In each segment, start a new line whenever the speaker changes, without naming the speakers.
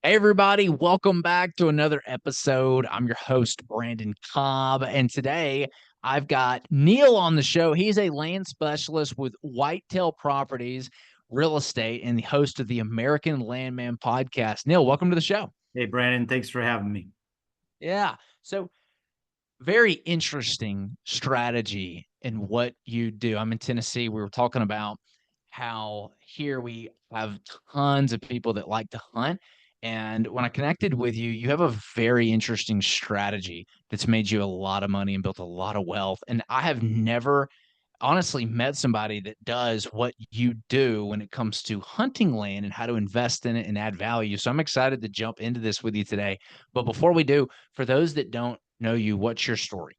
Hey, everybody, welcome back to another episode. I'm your host, Brandon Cobb, and today I've got Neil on the show. He's a land specialist with Whitetail Properties Real Estate and the host of the American Landman podcast. Neil, welcome to the show.
Hey, Brandon, thanks for having me.
Yeah. So, very interesting strategy in what you do. I'm in Tennessee. We were talking about how here we have tons of people that like to hunt. And when I connected with you, you have a very interesting strategy that's made you a lot of money and built a lot of wealth. And I have never honestly met somebody that does what you do when it comes to hunting land and how to invest in it and add value. So I'm excited to jump into this with you today. But before we do, for those that don't know you, what's your story?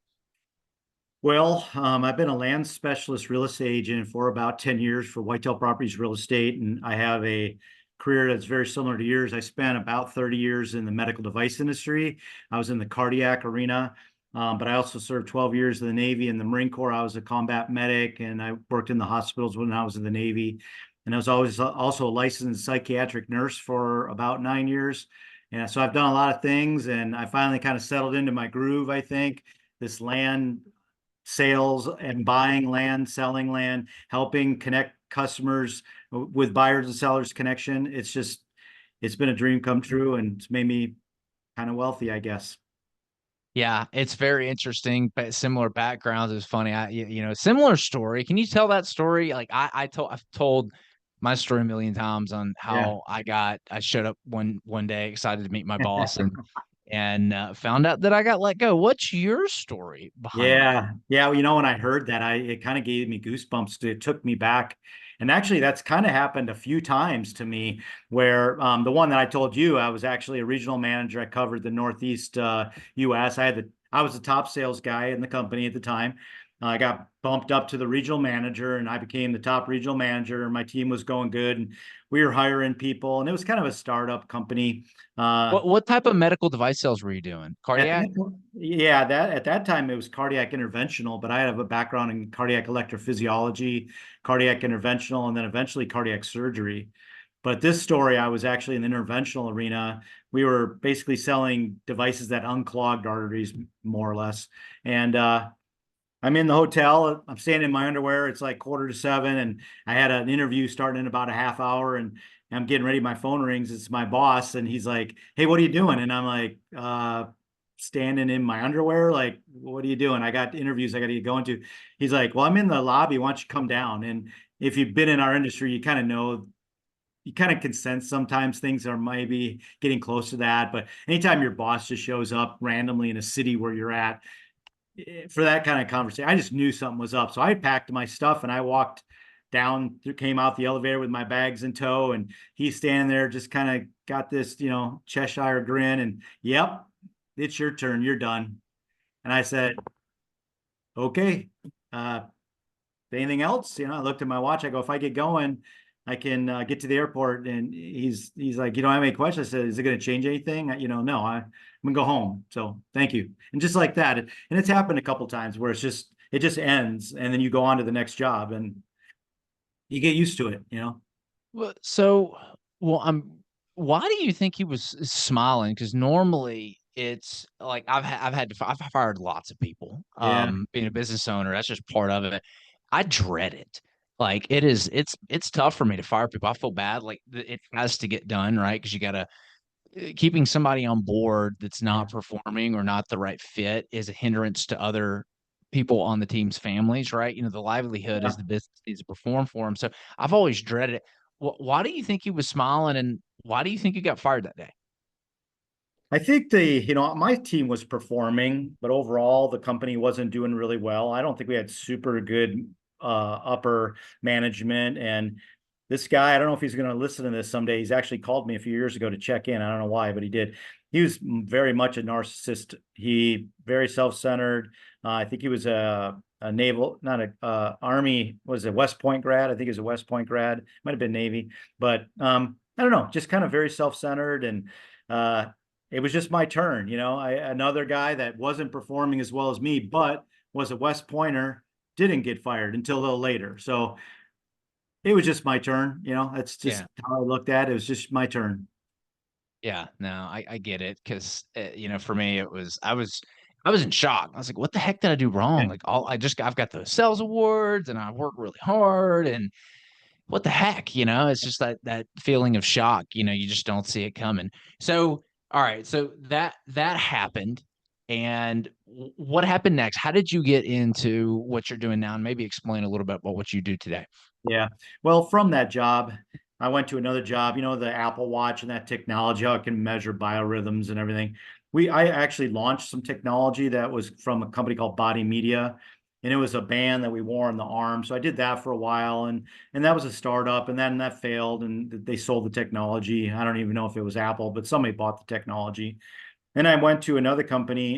I've been a land specialist real estate agent for about 10 years for Whitetail Properties Real Estate, and I have a career that's very similar to yours. I spent about 30 years in the medical device industry. I was in the cardiac arena, but I also served 12 years in the Navy and the Marine Corps. I was a combat medic, and I worked in the hospitals when I was in the Navy. And I was always also a licensed psychiatric nurse for about 9 years. And so I've done a lot of things, and I finally kind of settled into my groove, I think. This land sales and buying land, selling land, helping connect customers with buyers and sellers connection. It's been a dream come true, and it's made me kind of wealthy, I guess.
Yeah, it's very interesting, but similar backgrounds is funny. Similar story. Can you tell that story? Like I've told my story a million times on
Yeah.
how I showed up one day excited to meet my boss and found out that I got let go. What's your story behind that?
Yeah. Yeah. Well, when I heard that, it kind of gave me goosebumps. It took me back. And actually, that's kind of happened a few times to me where the one that I told you, I was actually a regional manager. I covered the Northeast US. I was the top sales guy in the company at the time. I got bumped up to the regional manager and I became the top regional manager. And my team was going good and we were hiring people. And it was kind of a startup company. Uh,
What type of medical device sales were you doing?
At
Cardiac?
that, yeah, that at that time it was cardiac interventional, but I have a background in cardiac electrophysiology, cardiac interventional, and then eventually cardiac surgery. But this story, I was actually in the interventional arena. We were basically selling devices that unclogged arteries, more or less. And I'm in the hotel. I'm standing in my underwear. It's like 6:45, and I had an interview starting in about a half hour, and I'm getting ready. My phone rings. It's my boss, and he's like, "Hey, what are you doing?" And I'm like, standing in my underwear. Like, what are you doing? I got interviews I got to get going to. He's like, "Well, I'm in the lobby. Why don't you come down?" And if you've been in our industry, you kind of know. You kind of can sense sometimes things are maybe getting close to that, but anytime your boss just shows up randomly in a city where you're at, for that kind of conversation, I just knew something was up. So I packed my stuff and I walked down, came out the elevator with my bags in tow. And he's standing there, just kind of got this, Cheshire grin. And yep, it's your turn. You're done. And I said, okay. Uh, Anything else? I looked at my watch. I go, if I get going, I can get to the airport. And he's like, you don't have any questions? I said, is it going to change anything? No, I'm gonna go home. So thank you. And just like that, and it's happened a couple times where it just ends, and then you go on to the next job, and you get used to it.
Well, so, well, why do you think he was smiling? Because normally it's like I've fired lots of people.
Yeah,
Being a business owner, that's just part of it. I dread it. Like it's tough for me to fire people. I feel bad. Like it has to get done, right? Because you gotta keeping somebody on board that's
yeah,
not performing or not the right fit is a hindrance to other people on the team's families, right? The livelihood
yeah.
is the business needs to perform for them. So I've always dreaded it. Why do you think he was smiling, and why do you think he got fired that day?
I think my team was performing, but overall the company wasn't doing really well. I don't think we had super good upper management. And this guy, I don't know if he's going to listen to this someday. He's actually called me a few years ago to check in. I don't know why, but he did. He was very much a narcissist. He very self-centered. I think he was a naval, not a army, was a West Point grad. I think he was a West Point grad. Might have been Navy, but I don't know, just kind of very self-centered and uh it was just my turn. Another guy that wasn't performing as well as me, but was a West Pointer, didn't get fired until a little later. So it was just my turn. That's just
Yeah.
how I looked at it. It was just my turn.
Yeah, no, I get it because for me, I was in shock. I was like, "What the heck did I do wrong?"
Okay.
Like, I've got the sales awards, and I worked really hard, and what the heck, It's just that feeling of shock. You just don't see it coming. So, all right, so that happened, and what happened next? How did you get into what you're doing now? And maybe explain a little bit about what you do today.
Yeah. Well, from that job, I went to another job, the Apple Watch and that technology, how it can measure biorhythms and everything. I actually launched some technology that was from a company called Body Media, and it was a band that we wore on the arm. So I did that for a while, and that was a startup, and then that failed, and they sold the technology. I don't even know if it was Apple, but somebody bought the technology. And I went to another company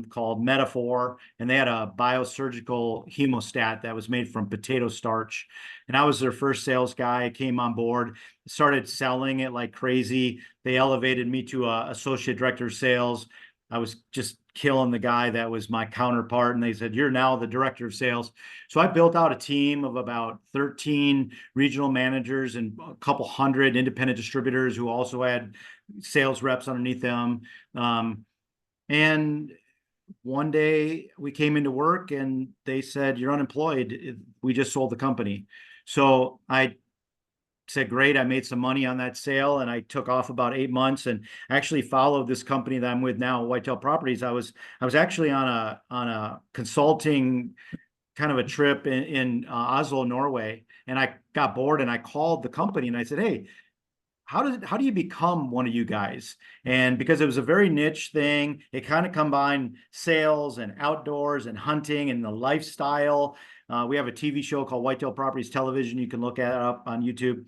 called Metaphor, and they had a biosurgical hemostat that was made from potato starch. And I was their first sales guy. I came on board, started selling it like crazy. They elevated me to a associate director of sales. I was just killing the guy that was my counterpart, and they said, "You're now the director of sales." So I built out a team of about 13 regional managers and a couple hundred independent distributors who also had sales reps underneath them. Um, and one day we came into work and they said, "You're unemployed. We just sold the company." So I said, "Great." I made some money on that sale and I took off about 8 months and actually followed this company that I'm with now, Whitetail Properties. I was actually on a consulting kind of a trip in Oslo, Norway, and I got bored and I called the company and I said, "Hey, how do you become one of you guys?" And because it was a very niche thing, it kind of combined sales and outdoors and hunting and the lifestyle. We have a TV show called Whitetail Properties Television. You can look at it up on YouTube.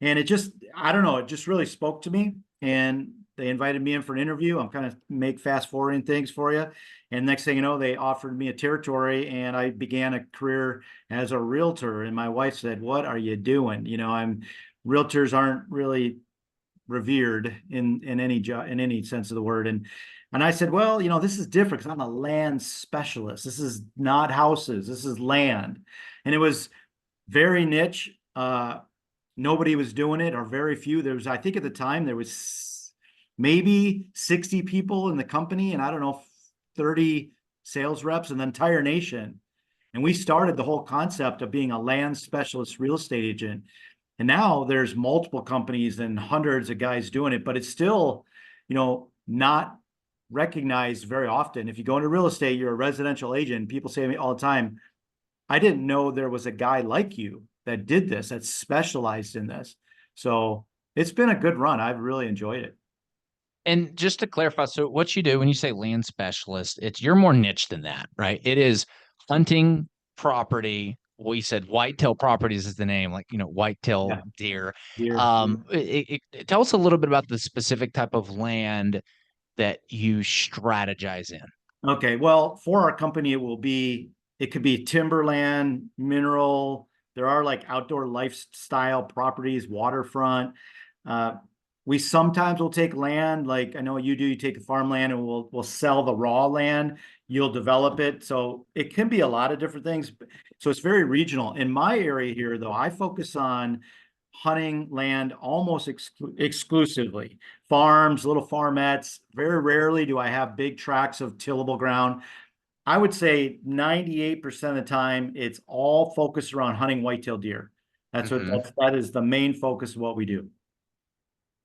And it just, I don't know, it just really spoke to me. And they invited me in for an interview. I'm kind of make fast forwarding things for you. And next thing you know, they offered me a territory and I began a career as a realtor. And my wife said, "What are you doing?" Realtors aren't really revered in any job in any sense of the word. And I said, "Well, this is different because I'm a land specialist. This is not houses. This is land." And it was very niche. Nobody was doing it, or very few. There was, I think at the time, there was maybe 60 people in the company, and I don't know, 30 sales reps in the entire nation. And we started the whole concept of being a land specialist real estate agent. And now there's multiple companies and hundreds of guys doing it, but it's still, not recognized very often. If you go into real estate, you're a residential agent. People say to me all the time, "I didn't know there was a guy like you that did this, that specialized in this." So it's been a good run. I've really enjoyed it.
And just to clarify, so what you do when you say land specialist, you're more niche than that, right? It is hunting property. We said whitetail properties is the name, like whitetail
Yeah.
deer.
Here.
Tell us a little bit about the specific type of land that you strategize in.
Okay, well, for our company, it could be timberland, mineral. There are like outdoor lifestyle properties, waterfront. Uh, we sometimes will take land, like I know you do, you take the farmland and we'll sell the raw land. You'll develop it. So it can be a lot of different things. So it's very regional. In my area here, though, I focus on hunting land almost exclusively. Farms, little farmettes. Very rarely do I have big tracts of tillable ground. I would say 98% of the time, it's all focused around hunting whitetail deer.
Mhm.
That is the main focus of what we do.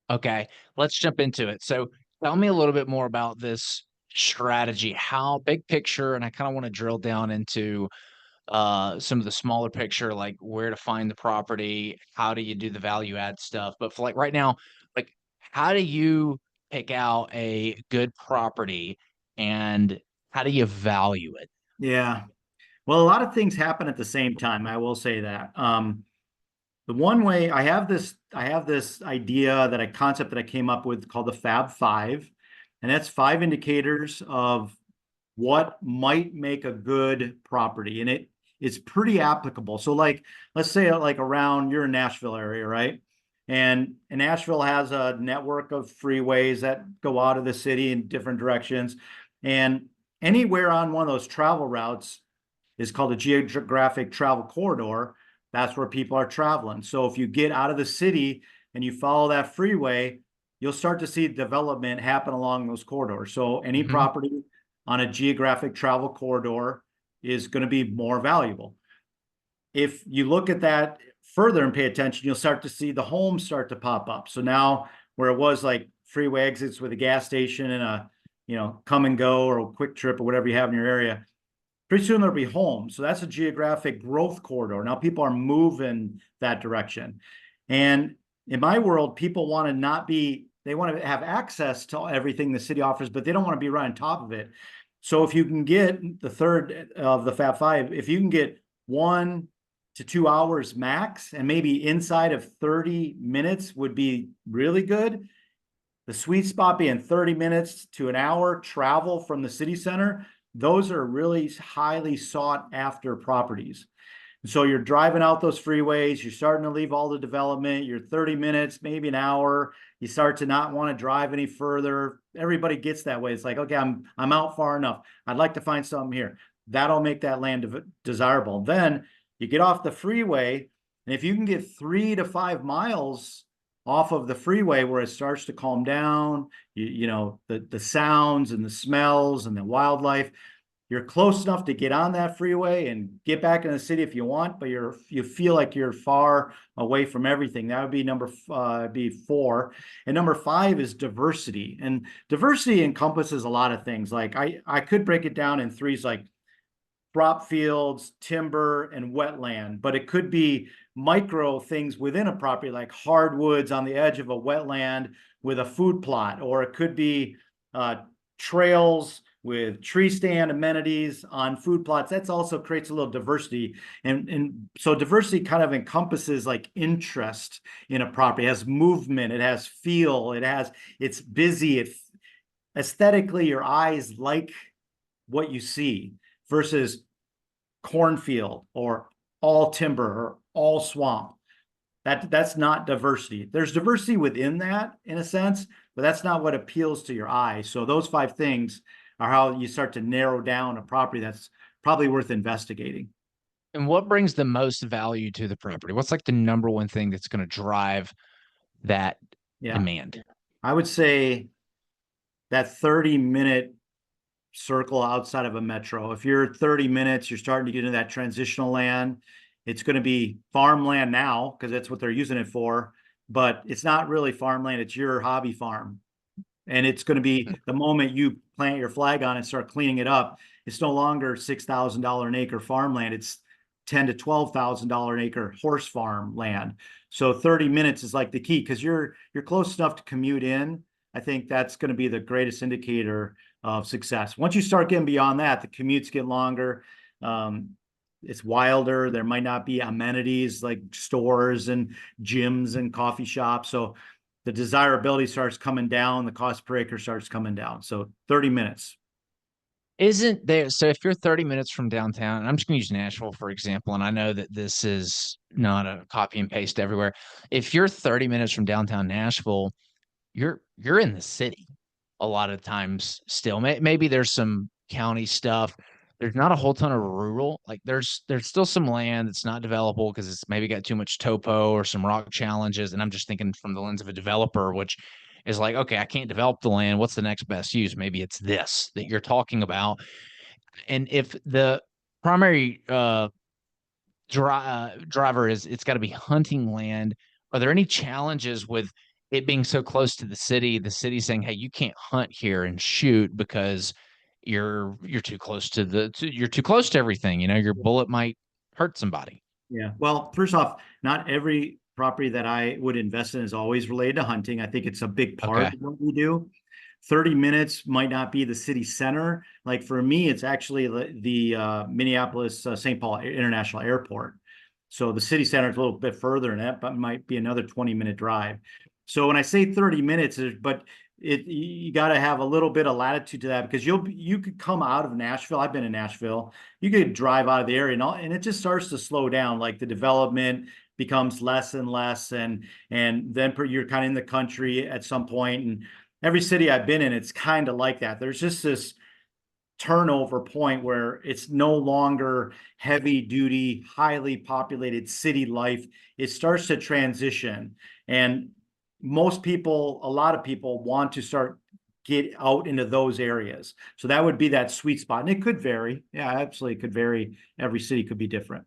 Okay, let's jump into it. So tell me a little bit more about this strategy. How big picture, and I kind of want to drill down into some of the smaller picture, like where to find the property, how do you do the value add stuff. But for like right now, like how do you pick out a good property and how do you value it?
Yeah. Well, a lot of things happen at the same time. I will say that. The one way I have this idea that a concept that I came up with called the Fab Five, and that's five indicators of what might make a good property, and it's pretty applicable. So, like, let's say like around you're in Nashville area, right? And Nashville has a network of freeways that go out of the city in different directions, and anywhere on one of those travel routes is called a geographic travel corridor. That's where people are traveling. So if you get out of the city and you follow that freeway, you'll start to see development happen along those corridors. So any
Mhm.
property on a geographic travel corridor is going to be more valuable. If you look at that further and pay attention, you'll start to see the homes start to pop up. So now where it was like freeway exits with a gas station and a, come and go or a quick trip or whatever you have in your area, pretty soon there'll be homes. So that's a geographic growth corridor. Now people are moving that direction. And in my world, people want to not be, they want to have access to everything the city offers, but they don't want to be right on top of it. So if you can get the third of the Fab Five, if you can get 1 to 2 hours max, and maybe inside of 30 minutes would be really good. The sweet spot being 30 minutes to an hour travel from the city center. Those are really highly sought after properties. So you're driving out those freeways, you're starting to leave all the development, you're 30 minutes, maybe an hour, you start to not want to drive any further. Everybody gets that way. It's like, okay, I'm out far enough. I'd like to find something here. That'll make that land desirable. Then you get off the freeway, and if you can get 3 to 5 miles off of the freeway where it starts to calm down, the sounds and the smells and the wildlife, you're close enough to get on that freeway and get back in the city if you want, but you feel like you're far away from everything. That would be be 4. And number 5 is diversity. And diversity encompasses a lot of things. Like I could break it down in threes, like crop fields, timber, and wetland, but it could be micro things within a property, like hardwoods on the edge of a wetland with a food plot, or it could be trails with tree stand amenities on food plots. That's also creates a little diversity. And so diversity kind of encompasses like interest in a property. It has movement, it has feel, it's busy, aesthetically your eyes like what you see, versus cornfield or all timber or all swamp. That's not diversity. There's diversity within that in a sense, but that's not what appeals to your eye. So those 5 things are how you start to narrow down a property that's probably worth investigating.
And what brings the most value to the property? What's like the number one thing that's gonna drive that
Yeah.
demand?
I would say that 30-minute circle outside of a metro. If you're 30 minutes, you're starting to get into that transitional land. It's going to be farmland now because that's what they're using it for, but it's not really farmland. It's your hobby farm. And it's going to be the moment you plant your flag on and start cleaning it up, it's no longer $6,000 an acre farmland. It's $10,000 to $12,000 an acre horse farm land. So 30 minutes is like the key because you're close enough to commute in. I think that's going to be the greatest indicator of success. Once you start getting beyond that, the commutes get longer. It's wilder. There might not be amenities like stores and gyms and coffee shops. So the desirability starts coming down, the cost per acre starts coming down. So 30 minutes.
Isn't there so if you're 30 minutes from downtown, and I'm just gonna use Nashville, for example, and I know that this is not a copy and paste everywhere. If you're 30 minutes from downtown Nashville, you're in the city a lot of times still. Maybe there's some county stuff. There's not a whole ton of rural. Like, there's still some land that's not developable because it's maybe got too much topo or some rock challenges, and I'm just thinking from the lens of a developer, which is like, "Okay, I can't develop the land. What's the next best use?" Maybe it's this that you're talking about. And if the primary, driver is it's gotta be hunting land, are there any challenges with it being so close to the city saying, "Hey, you can't hunt here and shoot because you're too close to you're too close to everything, your bullet might hurt somebody."
Yeah. Well, first off, not every property that I would invest in is always related to hunting. I think it's a big part
Okay.
of what we do. 30 minutes might not be the city center. Like for me, it's actually the Minneapolis St. Paul International Airport. So the city center is a little bit further than that, but might be another 20-minute drive. So when I say 30 minutes, but you got to have a little bit of latitude to that because you could come out of Nashville. I've been in Nashville. You could drive out of the area and it just starts to slow down. Like the development becomes less and less, and then you're kind of in the country at some point. And every city I've been in, it's kind of like that. There's just this turnover point where it's no longer heavy duty, highly populated city life. It starts to transition. And most people, a lot of people want to start get out into those areas. So that would be that sweet spot. And it could vary. Yeah, absolutely. It could vary. Every city could be different.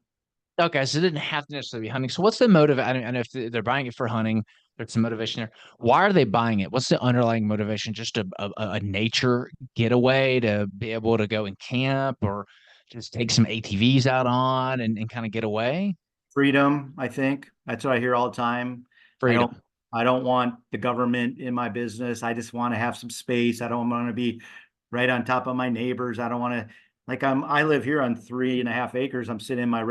Okay, so it didn't have to necessarily be hunting. So what's the motive? I know if they're buying it for hunting, there's some motivation there. Why are they buying it? What's the underlying motivation? Just a nature getaway to be able to go and camp or just take some ATVs out on and kind of get away?
Freedom, I think. That's what I hear all the time. I don't
Freedom.
I don't want the government in my business. I just want to have some space. I don't want to be right on top of my neighbors. I don't want to like I live here on 3.5 acres. I'm sitting in my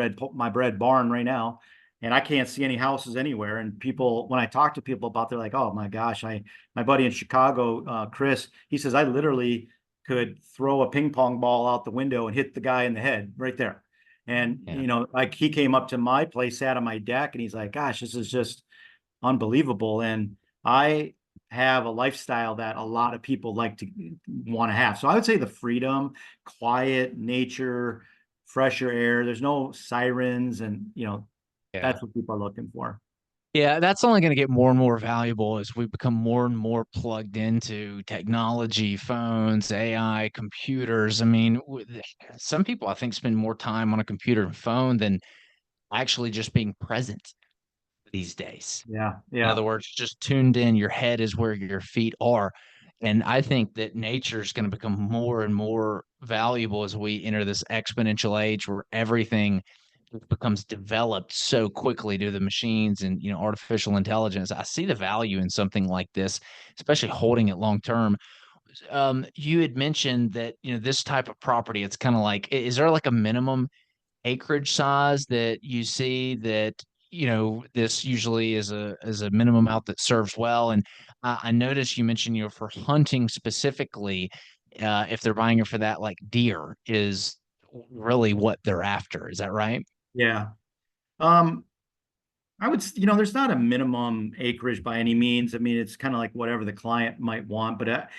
bread barn right now, and I can't see any houses anywhere. And people, when I talk to people about, they're like, "Oh my gosh, my buddy in Chicago, Chris, he says I literally could throw a ping pong ball out the window and hit the guy in the head right there." And,
Yeah.
like he came up to my place, sat on my deck, and he's like, gosh, this is just unbelievable. And I have a lifestyle that a lot of people like to want to have. So I would say the freedom, quiet, nature, fresher air. There's no sirens, and
Yeah.
that's what people are looking for.
Yeah, that's only going to get more and more valuable as we become more and more plugged into technology, phones, AI, computers. I mean, some people I think spend more time on a computer and phone than actually just being present these days.
Yeah,
In
yeah,
other words, just tuned in, your head is where your feet are. And I think that nature is going to become more and more valuable as we enter this exponential age where everything becomes developed so quickly due to the machines and artificial intelligence. I see the value in something like this, especially holding it long term. You had mentioned that this type of property, it's kind of like, is there like a minimum acreage size that you see that this usually is a minimum amount that serves well? And I noticed you mentioned for hunting specifically, if they're buying it for that, like deer is really what they're after. Is that right?
yeah. I would, there's not a minimum acreage by any means. I mean, it's kind of like whatever the client might want. But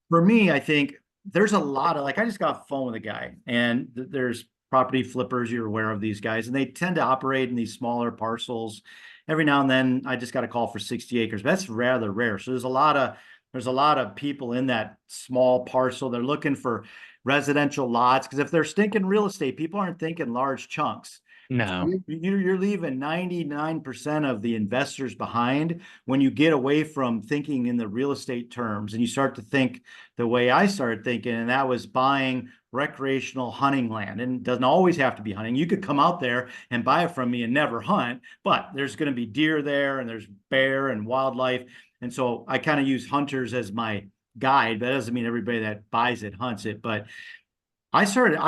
for me, I think there's a lot of like I just got off the phone with a guy, and there's property flippers. You're aware of these guys, and they tend to operate in these smaller parcels. Every now and then, I just got a call for 60 acres. But that's rather rare. So there's a lot of people in that small parcel. They're looking for residential lots because if they're stinking real estate, people aren't thinking large chunks. So
No.
you're leaving 99% of the investors behind when you get away from thinking in the real estate terms and you start to think the way I started thinking, and that was buying recreational hunting land. And it doesn't always have to be hunting. You could come out there and buy it from me and never hunt, but there's going to be deer there and there's bear and wildlife. And so I kind of use hunters as my guide, but that doesn't mean everybody that buys it hunts it. But I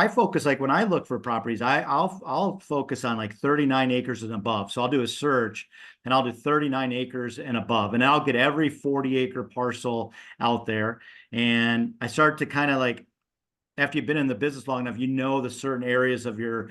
focus like when I look for properties, I'll focus on like 39 acres and above. So I'll do a search and I'll do 39 acres and above, and I'll get every 40-acre parcel out there. And I start to kind of like after you've been in the business long enough, the certain areas of your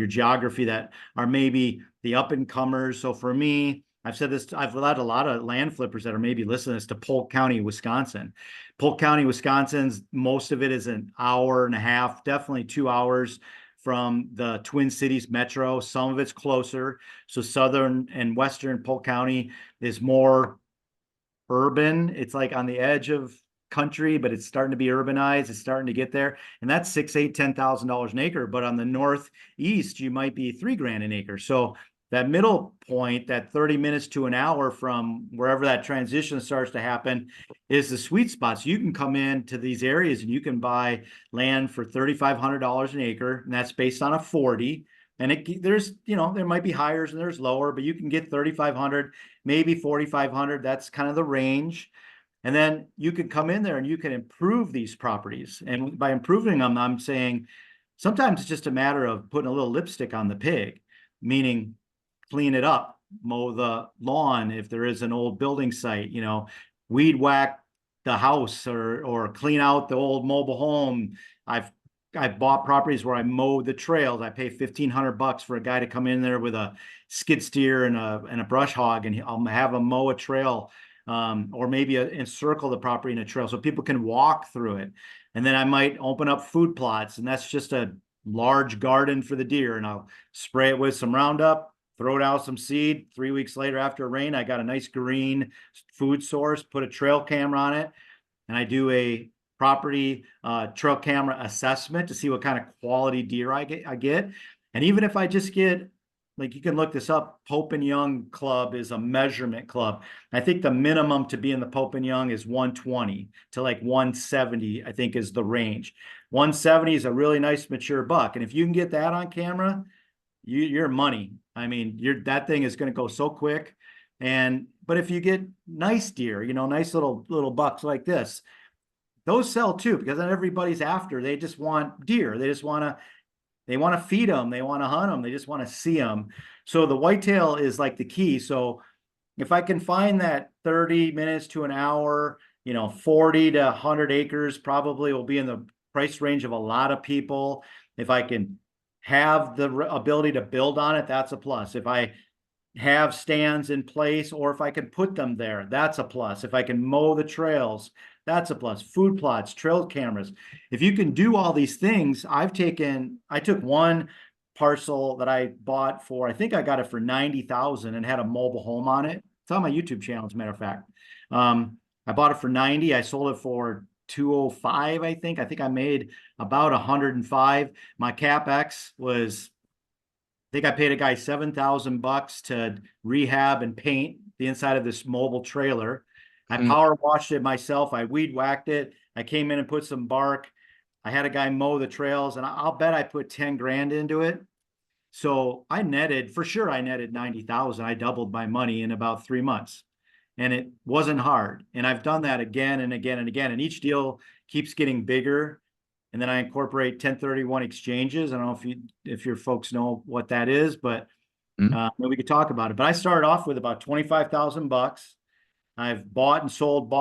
geography that are maybe the up and comers. So for me, I've said this, I've allowed a lot of land flippers that are maybe listening to this to Polk County, Wisconsin. Polk County, Wisconsin's most of it is an hour and a half, definitely 2 hours from the Twin Cities metro. Some of it's closer. So southern and western Polk County is more urban. It's like on the edge of country, but it's starting to be urbanized. It's starting to get there. And that's 6, 8, $10,000 an acre. But on the northeast, you might be $3,000 an acre. So that middle point, that 30 minutes to an hour from wherever that transition starts to happen, is the sweet spot. So you can come into these areas and you can buy land for $3,500 an acre, and that's based on a 40. And there might be higher and there's lower, but you can get 3,500, maybe 4,500. That's kind of the range. And then you can come in there and you can improve these properties. And by improving them, I'm saying sometimes it's just a matter of putting a little lipstick on the pig, meaning clean it up, mow the lawn if there is an old building site, weed whack the house or clean out the old mobile home. I've bought properties where I mowed the trails. I pay $1,500 for a guy to come in there with a skid steer and a brush hog, and I'll have him mow a trail, or maybe encircle the property in a trail so people can walk through it. And then I might open up food plots, and that's just a large garden for the deer, and I'll spray it with some Roundup, throw out some seed. 3 weeks later, after a rain, I got a nice green food source, put a trail camera on it, and I do a property trail camera assessment to see what kind of quality deer I get. And even if I just get, like, you can look this up, Pope and Young Club is a measurement club. I think the minimum to be in the Pope and Young is 120 to like 170, I think is the range. 170 is a really nice mature buck. And if you can get that on camera, you're money. I mean, that thing is going to go so quick. But if you get nice deer, nice little bucks like this, those sell too, because not everybody's after. They just want deer. They want to feed them. They want to hunt them. They just want to see them. So the whitetail is like the key. So if I can find that 30 minutes to an hour, 40 to 100 acres probably will be in the price range of a lot of people. If I can have the ability to build on it, that's a plus. If I have stands in place, or if I can put them there, that's a plus. If I can mow the trails, that's a plus. Food plots, trail cameras. If you can do all these things, I took one parcel that I bought for, I think I got it for 90,000 and had a mobile home on it. It's on my YouTube channel, as a matter of fact. I bought it for 90. I sold it for 205, I think. I think I made about 105. My CapEx was, I think I paid a guy $7,000 to rehab and paint the inside of this mobile trailer. I power washed it myself. I weed whacked it. I came in and put some bark. I had a guy mow the trails, and I'll bet I put 10 grand into it. So I netted 90,000. I doubled my money in about 3 months, and it wasn't hard. And I've done that again and again and again. And each deal keeps getting bigger. And then I incorporate 1031 exchanges. I don't know if your folks know what that is, but we could talk about it. But I started off with about $25,000. I've bought and sold,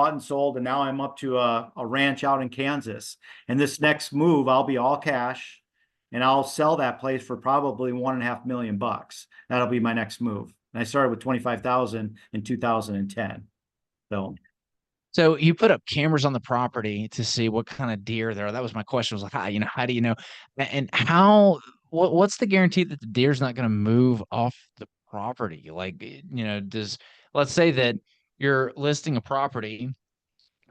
and now I'm up to a ranch out in Kansas. And this next move, I'll be all cash, and I'll sell that place for probably $1.5 million. That'll be my next move. And I started with 25,000 in 2010.
So you put up cameras on the property to see what kind of deer there are. That was my question. Was like, how do you know? And what's the guarantee that the deer's not going to move off the property? Like, let's say that you're listing a property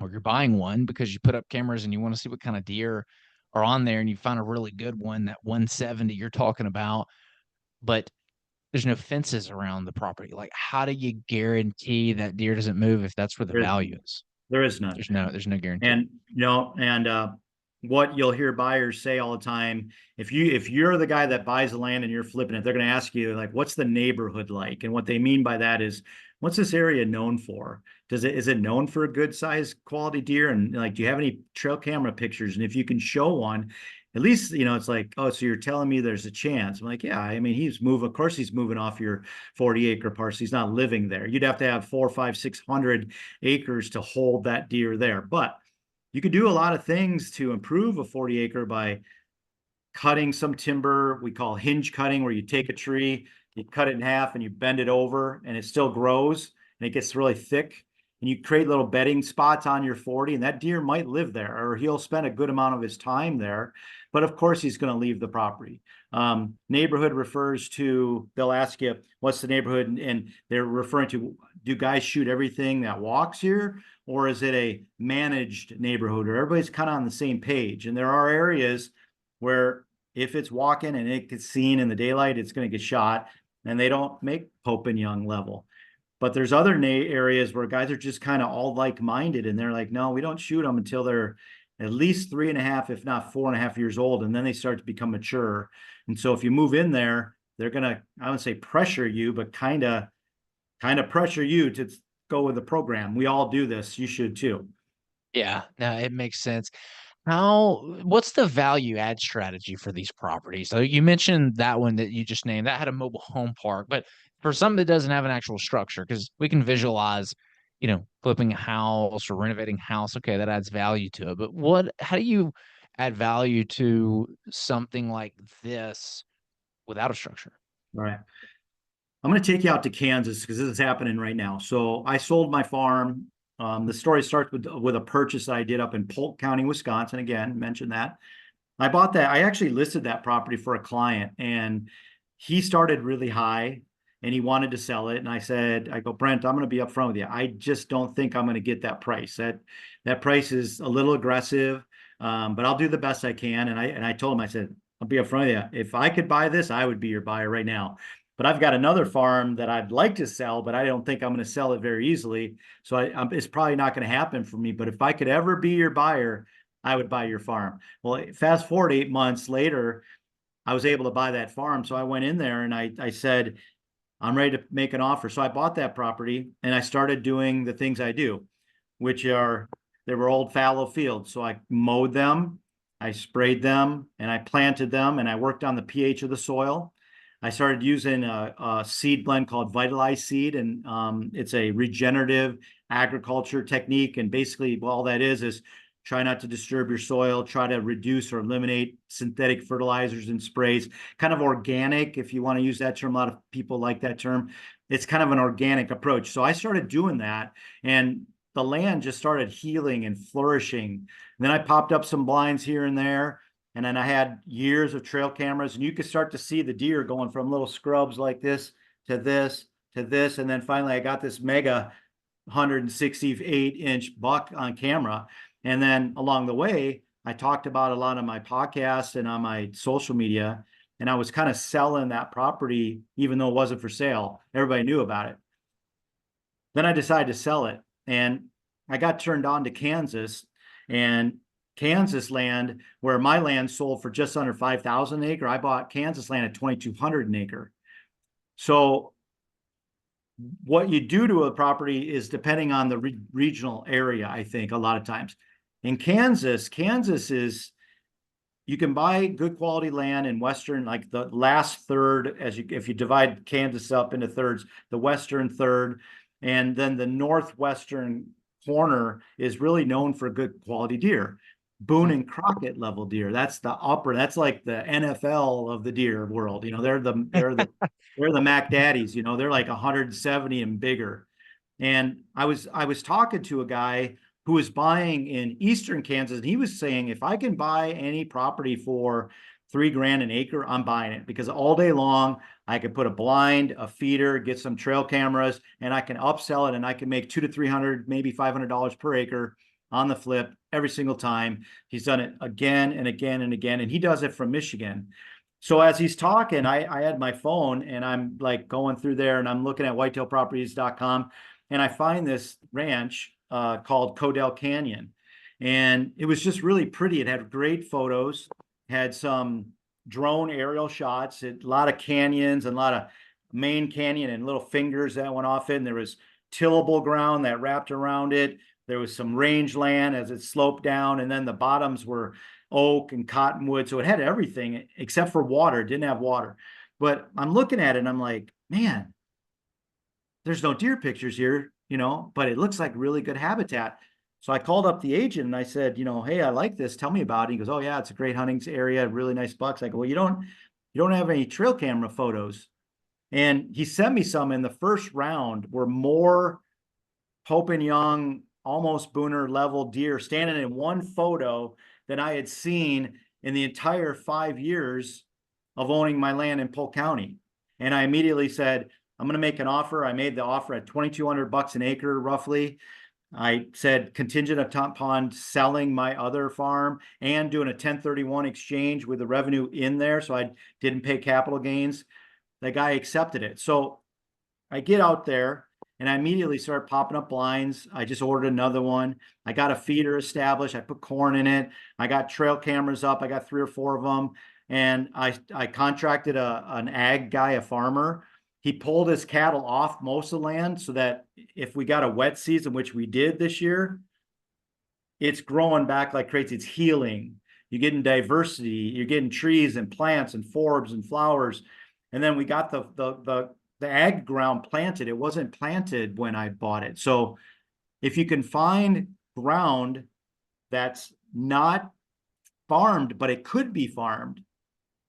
or you're buying one because you put up cameras and you want to see what kind of deer are on there, and you find a really good one, that 170 you're talking about, but there's no fences around the property. Like, how do you guarantee that deer doesn't move if that's where the value is?
There is none.
There's no guarantee.
And what you'll hear buyers say all the time, if you're the guy that buys the land and you're flipping it, they're going to ask you, like, what's the neighborhood like? And what they mean by that is, what's this area known for? Is it known for a good size quality deer? And like, do you have any trail camera pictures? And if you can show one, at least, it's like, oh, so you're telling me there's a chance. I'm like, yeah, I mean, of course he's moving off your 40-acre parcel. He's not living there. You'd have to have 400, 500, 600 acres to hold that deer there. But you could do a lot of things to improve a 40-acre by cutting some timber. We call hinge cutting, where you take a tree, you cut it in half and you bend it over, and it still grows and it gets really thick. And you create little bedding spots on your 40, and that deer might live there, or he'll spend a good amount of his time there. But of course, he's going to leave the property. Neighborhood refers to, they'll ask you, what's the neighborhood? And they're referring to, do guys shoot everything that walks here? Or is it a managed neighborhood, or everybody's kind of on the same page? And there are areas where if it's walking and it gets seen in the daylight, it's going to get shot, and they don't make Pope and Young level. But there's other areas where guys are just kind of all like-minded, and they're like, no, we don't shoot them until they're at least 3.5, if not 4.5 years old, and then they start to become mature. And so if you move in there, they're gonna, I wouldn't say pressure you, but kind of pressure you to go with the program. We all do this. You should too.
Yeah, no, it makes sense. What's the value add strategy for these properties? So you mentioned that one that you just named, that had a mobile home park, but for something that doesn't have an actual structure, because we can visualize, flipping a house or renovating a house. Okay, that adds value to it. But how do you add value to something like this without a structure?
All right. I'm going to take you out to Kansas because this is happening right now. So I sold my farm. The story starts with a purchase that I did up in Polk County, Wisconsin. Again, mentioned that. I bought that. I actually listed that property for a client, and he started really high. and he wanted to sell it. And I go, Brent, I'm going to be upfront with you. I just don't think I'm going to get that price. That price is a little aggressive, but I'll do the best I can. And I told him, I said, I'll be upfront with you. If I could buy this, I would be your buyer right now. But I've got another farm that I'd like to sell, but I don't think I'm going to sell it very easily. So it's probably not going to happen for me. But if I could ever be your buyer, I would buy your farm. Well, fast forward 8 months later, I was able to buy that farm. So I went in there and I said, I'm ready to make an offer. So I bought that property and I started doing the things I do, which are, they were old fallow fields. So I mowed them, I sprayed them, and I planted them, and I worked on the pH of the soil. I started using a seed blend called Vitalize seed, and it's a regenerative agriculture technique. And basically, all that is try not to disturb your soil, try to reduce or eliminate synthetic fertilizers and sprays. Kind of organic, if you want to use that term. A lot of people like that term. It's kind of an organic approach. So I started doing that, and the land just started healing and flourishing. And then I popped up some blinds here and there. And then I had years of trail cameras, and you could start to see the deer going from little scrubs like this to this to this. And then finally I got this mega 168-inch buck on camera. And then along the way, I talked about a lot of my podcasts and on my social media, and I was kind of selling that property, even though it wasn't for sale. Everybody knew about it. Then I decided to sell it, and I got turned on to Kansas, and Kansas land, where my land sold for just under 5,000 an acre. I bought Kansas land at 2,200 an acre. So what you do to a property is depending on the regional area, I think, a lot of times. In Kansas is, you can buy good quality land in western, like the last third, if you divide Kansas up into thirds, the western third, and then the northwestern corner is really known for good quality deer. Boone and Crockett level deer. That's the upper. That's like the NFL of the deer world. They're the Mac Daddies. They're like 170 and bigger. And I was talking to a guy who was buying in eastern Kansas, and he was saying, if I can buy any property for $3,000 an acre, I'm buying it, because all day long I could put a blind, a feeder, get some trail cameras, and I can upsell it, and I can make $200 to $300, maybe $500 per acre on the flip every single time. He's done it again and again and again, and he does it from Michigan. So as he's talking, I had my phone and I'm like going through there, and I'm looking at whitetailproperties.com, and I find this ranch called Codell Canyon. And it was just really pretty. It had great photos, had some drone aerial shots, a lot of canyons and a lot of main canyon and little fingers that went off it. And there was tillable ground that wrapped around it. There was some rangeland as it sloped down, and then the bottoms were oak and cottonwood. So it had everything except for water. It didn't have water. But I'm looking at it and I'm like, man, there's no deer pictures here, but it looks like really good habitat. So I called up the agent and I said, hey, I like this. Tell me about it. He goes, oh yeah, it's a great hunting area, really nice bucks. I go, well, you don't have any trail camera photos. And he sent me some, in the first round were more Pope and Young, almost Booner level deer standing in one photo that I had seen in the entire 5 years of owning my land in Polk County. And I immediately said, I'm going to make an offer. I made the offer at $2,200 an acre, roughly. I said contingent upon selling my other farm and doing a 1031 exchange with the revenue in there, so I didn't pay capital gains. The guy accepted it. So I get out there and I immediately start popping up blinds. I just ordered another one. I got a feeder established. I put corn in it. I got trail cameras up. I got 3 or 4 of them. And I contracted an ag guy, a farmer. He pulled his cattle off most of the land so that if we got a wet season, which we did this year, it's growing back like crazy. It's healing. You're getting diversity. You're getting trees and plants and forbs and flowers. And then we got the ag ground planted. It wasn't planted when I bought it. So if you can find ground that's not farmed, but it could be farmed,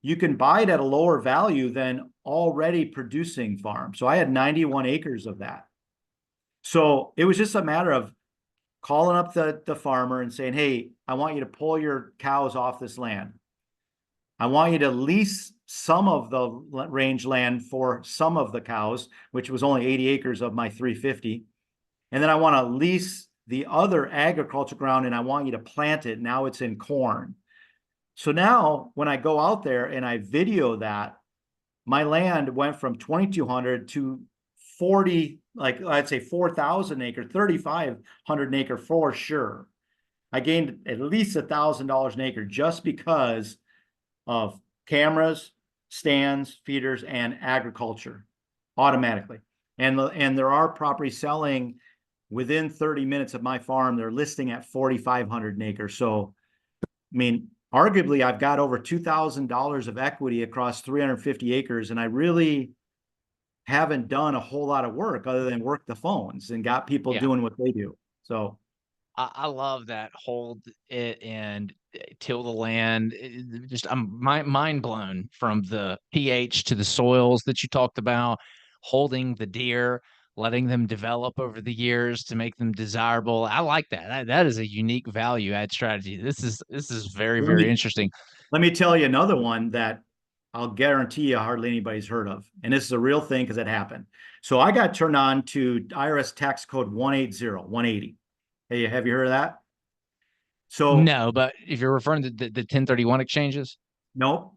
you can buy it at a lower value than already producing farm. So I had 91 acres of that. So it was just a matter of calling up the farmer and saying, hey, I want you to pull your cows off this land. I want you to lease some of the range land for some of the cows, which was only 80 acres of my 350. And then I want to lease the other agriculture ground and I want you to plant it. Now it's in corn. So now when I go out there and I video that, my land went from 2,200 to 40, like I'd say 4,000 acre, 3,500 acre for sure. I gained at least $1,000 an acre just because of cameras, stands, feeders, and agriculture automatically. And there are properties selling within 30 minutes of my farm. They're listing at 4,500 an acre. So, I mean, arguably, I've got over $2,000 of equity across 350 acres, and I really haven't done a whole lot of work other than work the phones and got people
Yeah.
doing what they do. So
I love that. Hold it and till the land. Just I'm mind blown from the pH to the soils that you talked about, holding the deer, letting them develop over the years to make them desirable. I like that. That is a unique value add strategy. This is very,
let
very
me
interesting.
let me tell you another one that I'll guarantee you hardly anybody's heard of. And this is a real thing because it happened. So I got turned on to IRS tax code 180, 180. Hey, have you heard of that? So
No, but if you're referring to the 1031 exchanges,
nope,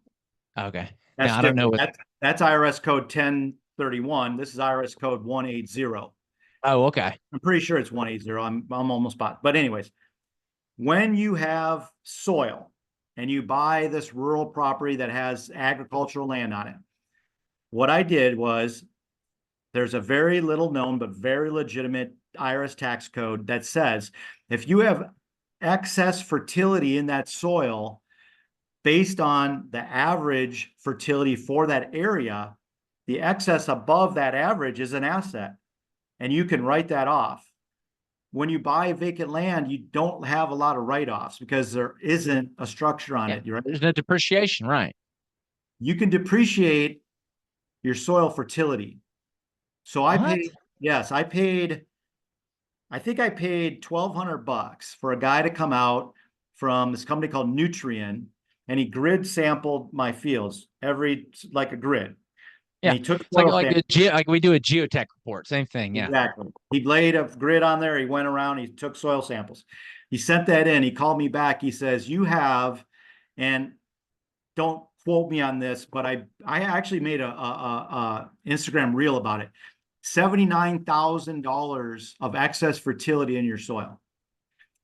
okay. Yeah,
that's
I don't know
different.
what.
That's IRS code 1031. This is IRS code 180.
Oh, okay.
I'm pretty sure it's 180. I'm almost positive. But anyways, when you have soil and you buy this rural property that has agricultural land on it, what I did was there's a very little known but very legitimate IRS tax code that says if you have excess fertility in that soil based on the average fertility for that area, the excess above that average is an asset and you can write that off. When you buy vacant land, you don't have a lot of write-offs because there isn't a structure on
Yeah,
it. You're right.
there's no depreciation, right?
You can depreciate your soil fertility. So I
What?
paid, yes, I think I paid $1,200 for a guy to come out from this company called Nutrien, and he grid sampled my fields every like a grid, and
Yeah,
he took
it's like
soil samples.
like we do a geotech report, same thing. Yeah.
Exactly. He laid a grid on there. He went around. He took soil samples. He sent that in. He called me back. He says, "You have," and don't quote me on this, but I actually made a Instagram reel about it. $79,000 of excess fertility in your soil.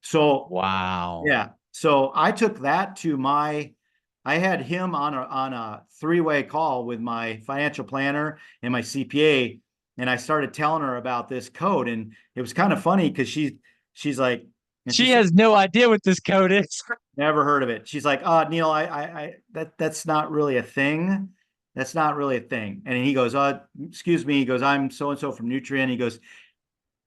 So
Wow.
yeah, so I took that to my. I had him on a three-way call with my financial planner and my CPA, and I started telling her about this code, and it was kind of funny because she's like, and she
She
said,
has no idea what this code is.
never heard of it. She's like, Neil, that's not really a thing. That's not really a thing. And he goes, excuse me. He goes, I'm so and so from Nutrien. He goes,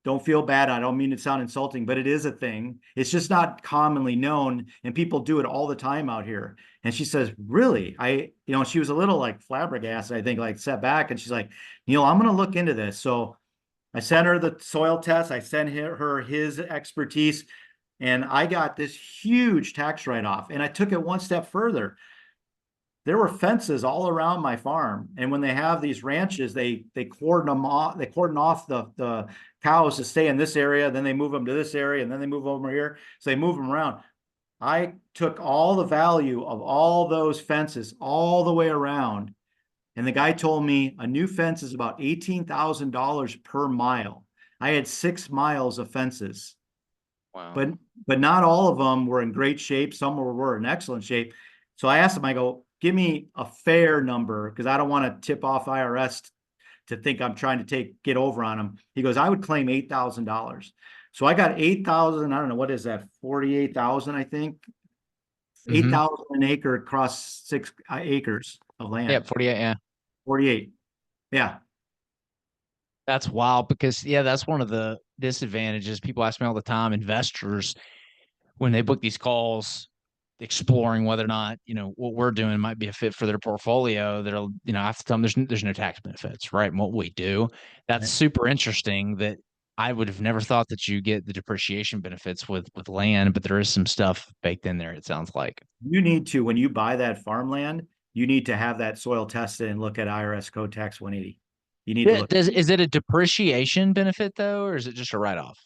don't feel bad. I don't mean to sound insulting, but it is a thing. It's just not commonly known, and people do it all the time out here. And she says, really? She was a little like flabbergasted, I think, like set back, and she's like, Neil, I'm going to look into this. So I sent her the soil test. I sent her his expertise, and I got this huge tax write-off. And I took it one step further. There were fences all around my farm, and when they have these ranches, they cordon them off. They cordon off the cows to stay in this area, then they move them to this area, and then they move over here. So they move them around. I took all the value of all those fences all the way around, and the guy told me a new fence is about $18,000 per mile. I had 6 miles of fences,
Wow.
but not all of them were in great shape. Some were in excellent shape. So I asked him, I go, give me a fair number because I don't want to tip off IRS to think I'm trying to get over on them. He goes, I would claim $8,000. So I got 8,000. I don't know, what is that? 48,000, I think.
Mm-hmm.
8,000 an acre across 6 acres of
Yeah,
land.
48. Yeah.
48. Yeah.
That's wild because that's one of the disadvantages. People ask me all the time, investors, when they book these calls, exploring whether or not, what we're doing might be a fit for their portfolio. I have to tell them there's no tax benefits, right? And what we do, that's super interesting that I would have never thought that you get the depreciation benefits with land, but there is some stuff baked in there, it sounds like.
You need to, when you buy that farmland, you need to have that soil tested and look at IRS code tax 180. You need to
Yeah,
look.
is it a depreciation benefit though, or is it just a write-off?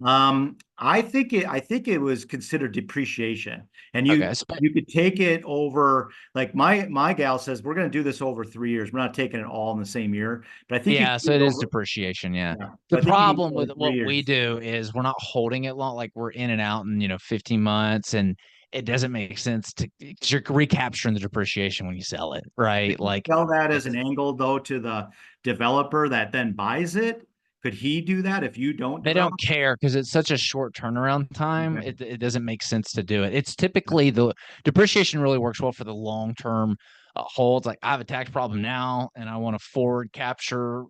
I think it was considered depreciation, and
Okay, so,
you could take it over. Like my gal says, we're going to do this over 3 years. We're not taking it all in the same year, but I think you
yeah,
can
so
do it
it is
over.
depreciation, yeah.
Yeah,
The
but I think you can do
problem
it over
with
three
what we
years.
do is we're not holding it long, like we're in and out in, 15 months, and it doesn't make sense to, because you're recapturing the depreciation when you sell it, right?
Could you
Like
sell that as an
it's,
angle though to the developer that then buys it? Could he do that if you don't
they don't
develop?
care because it's such a short turnaround time.
Okay.
It doesn't make sense to do it. It's typically the depreciation really works well for the long term holds. Like I have a tax problem now, and I want to forward capture,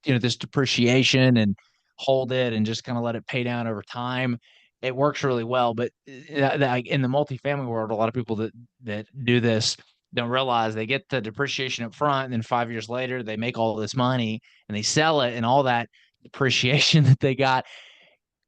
this depreciation and hold it and just kind of let it pay down over time. It works really well. But in the multifamily world, a lot of people that do this don't realize they get the depreciation up front, and then 5 years later they make all this money and they sell it, and all that depreciation that they got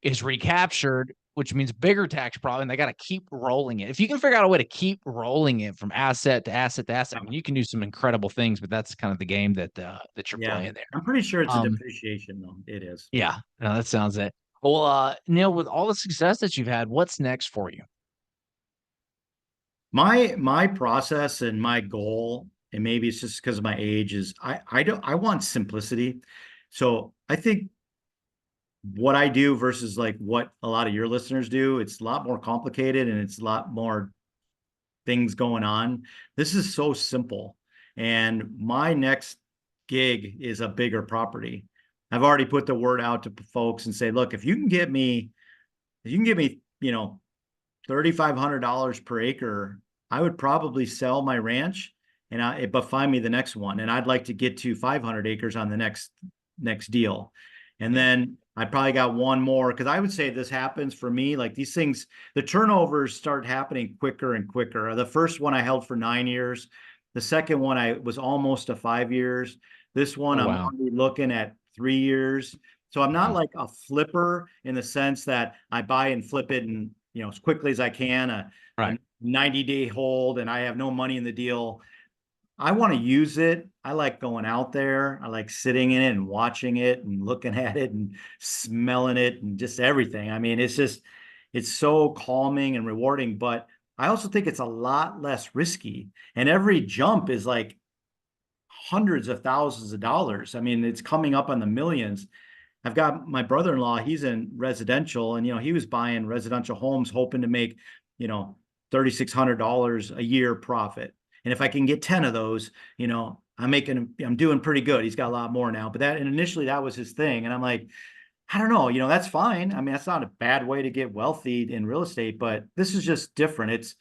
is recaptured, which means bigger tax problem. And they got to keep rolling it. If you can figure out a way to keep rolling it from asset to asset to asset, I mean, you can do some incredible things. But that's kind of the game that you're
Yeah,
playing there.
I'm pretty sure it's a
Um,
depreciation though. It is.
yeah, no, that sounds it. Well, Neil, with all the success that you've had, what's next for you?
My process and my goal, and maybe it's just because of my age, is I want simplicity. So I think what I do versus like what a lot of your listeners do, it's a lot more complicated and it's a lot more things going on. This is so simple. And my next gig is a bigger property. I've already put the word out to folks and say, look, if you can give me, $3,500 per acre, I would probably sell my ranch but find me the next one. And I'd like to get to 500 acres on the next deal. And
Yeah.
then I probably got one more because I would say this happens for me. Like these things, the turnovers start happening quicker and quicker. The first one I held for 9 years. The second one I was almost to 5 years. This one
Oh
I'm
wow.
already looking at 3 years. So I'm not
Mhm.
like a flipper in the sense that I buy and flip it and as quickly as I can, a
Right.
90-day hold, and I have no money in the deal. I want to use it. I like going out there. I like sitting in it and watching it and looking at it and smelling it and just everything. I mean, it's so calming and rewarding, but I also think it's a lot less risky. And every jump is like hundreds of thousands of dollars. I mean, it's coming up on the millions. I've got my brother-in-law, he's in residential, and he was buying residential homes hoping to make, you know, $3,600 a year profit. And if I can get 10 of those, I'm doing pretty good. He's got a lot more now, but and initially that was his thing. And I'm like, I don't know, that's fine. I mean, that's not a bad way to get wealthy in real estate, but this is just different. It's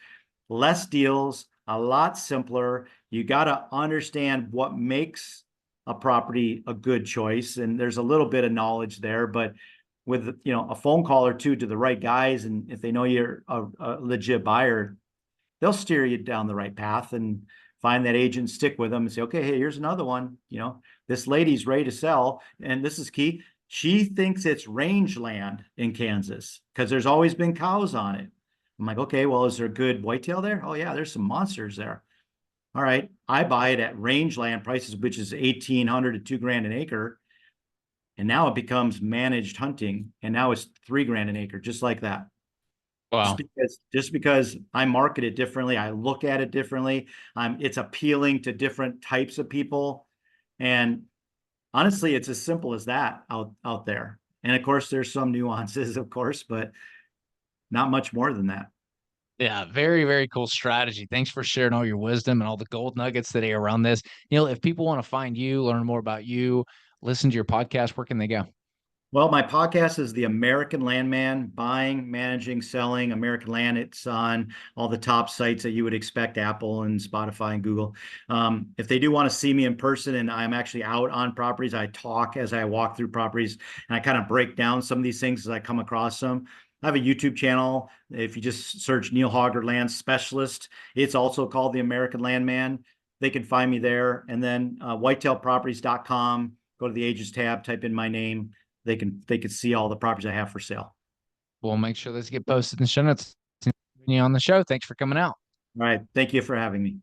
less deals, a lot simpler. You got to understand what makes a property a good choice. And there's a little bit of knowledge there, but with, a phone call or two to the right guys, and if they know you're a legit buyer, they'll steer you down the right path and find that agent, stick with them and say, okay, hey, here's another one. This lady's ready to sell. And this is key. She thinks it's rangeland in Kansas because there's always been cows on it. I'm like, okay, well, is there good whitetail there? Oh yeah, there's some monsters there. All right. I buy it at rangeland prices, which is 1,800 to 2 grand an acre. And now it becomes managed hunting. And now it's 3 grand an acre, just like that. Just
Wow.
because just because I market it differently, I look at it differently. It's appealing to different types of people. And honestly, it's as simple as that out there. And of course, there's some nuances, of course, but not much more than that.
Yeah, very, very cool strategy. Thanks for sharing all your wisdom and all the gold nuggets today around this. Neil, if people want to find you, learn more about you, listen to your podcast, where can they go?
Well, my podcast is The American Landman, buying, managing, selling American land. It's on all the top sites that you would expect, Apple and Spotify and Google. If they do want to see me in person and I'm actually out on properties, I talk as I walk through properties and I kind of break down some of these things as I come across them. I have a YouTube channel. If you just search Neil Hauger Land Specialist, it's also called The American Landman. They can find me there. And then whitetailproperties.com, go to the Ages tab, type in my name. they could see all the properties I have for sale.
We'll make sure those get posted in the show notes. You on the show. Thanks for coming out.
All right. Thank you for having me.